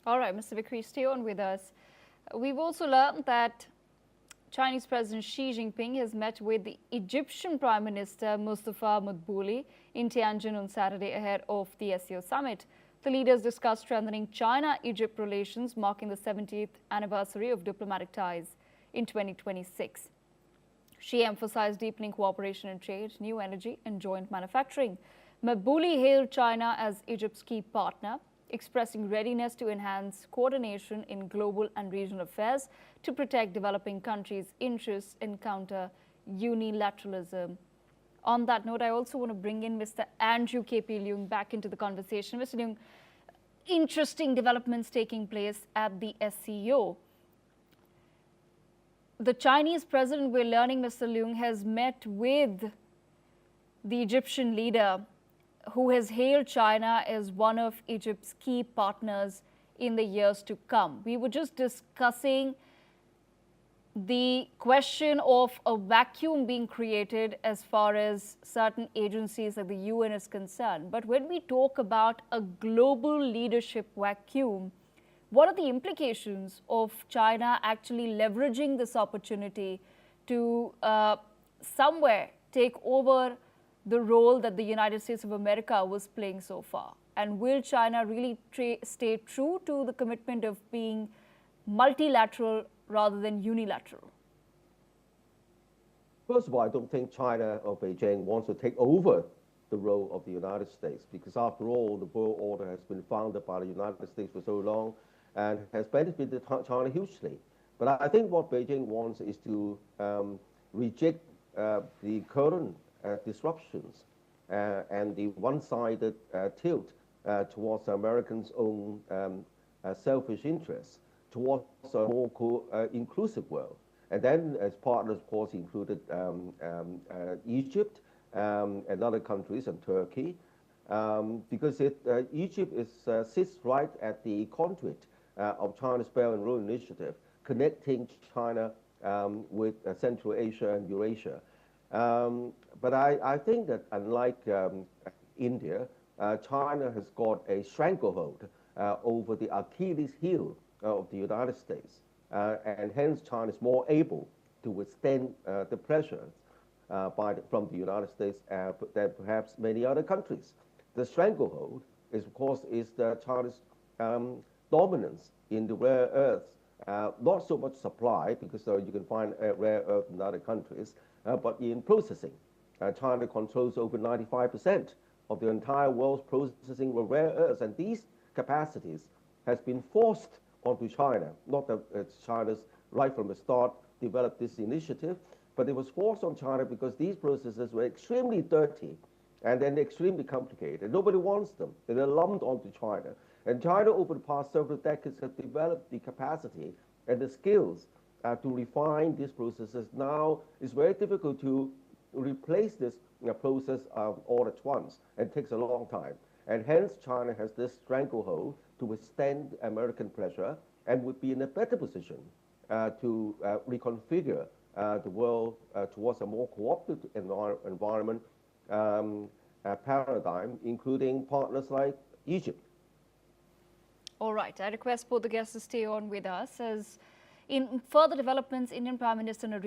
All right, Mr. Vikri, stay on with us. We've also learned that Chinese President Xi Jinping has met with the Egyptian Prime Minister Mostafa Madbouly in Tianjin on Saturday ahead of the SCO Summit. The leaders discussed strengthening China-Egypt relations, marking the 70th anniversary of diplomatic ties in 2026. Xi emphasized deepening cooperation in trade, new energy and joint manufacturing. Madbouly hailed China as Egypt's key partner, expressing readiness to enhance coordination in global and regional affairs to protect developing countries' interests and counter unilateralism. On that note, I also want to bring in Mr. Andrew K.P. Leung back into the conversation. Mr. Leung, interesting developments taking place at the SCO. The Chinese president, we're learning, Mr. Leung, has met with the Egyptian leader, who has hailed China as one of Egypt's key partners in the years to come. We were just discussing the question of a vacuum being created as far as certain agencies like the UN is concerned. But when we talk about a global leadership vacuum, what are the implications of China actually leveraging this opportunity to somewhere take over the role that the United States of America was playing so far? And will China really stay true to the commitment of being multilateral rather than unilateral? First of all, I don't think China or Beijing wants to take over the role of the United States, because after all, the world order has been founded by the United States for so long and has benefited China hugely. But I think what Beijing wants is to reject the current disruptions and the one-sided tilt towards Americans' own selfish interests, towards a more inclusive world. And then as partners, of course, included Egypt and other countries and Turkey, because Egypt sits right at the conduit of China's Belt and Road Initiative, connecting China with Central Asia and Eurasia. But I think that unlike India, China has got a stranglehold over the Achilles heel of the United States, and hence China is more able to withstand the pressure from the United States than perhaps many other countries. The stranglehold is, of course, China's dominance in the rare earths. Not so much supply, because you can find rare earth in other countries, but in processing. China controls over 95% of the entire world's processing of rare earths, and these capacities has been forced onto China. Not that China's right from the start developed this initiative, but it was forced on China because these processes were extremely dirty and then extremely complicated. Nobody wants them. They're lumped onto China. And China, over the past several decades, has developed the capacity and the skills to refine these processes. Now it's very difficult to replace this process all at once, and takes a long time. And hence China has this stranglehold to withstand American pressure, and would be in a better position to reconfigure the world towards a more cooperative environment paradigm, including partners like Egypt. All right, I request both the guests to stay on with us. As in further developments, Indian Prime Minister Narendra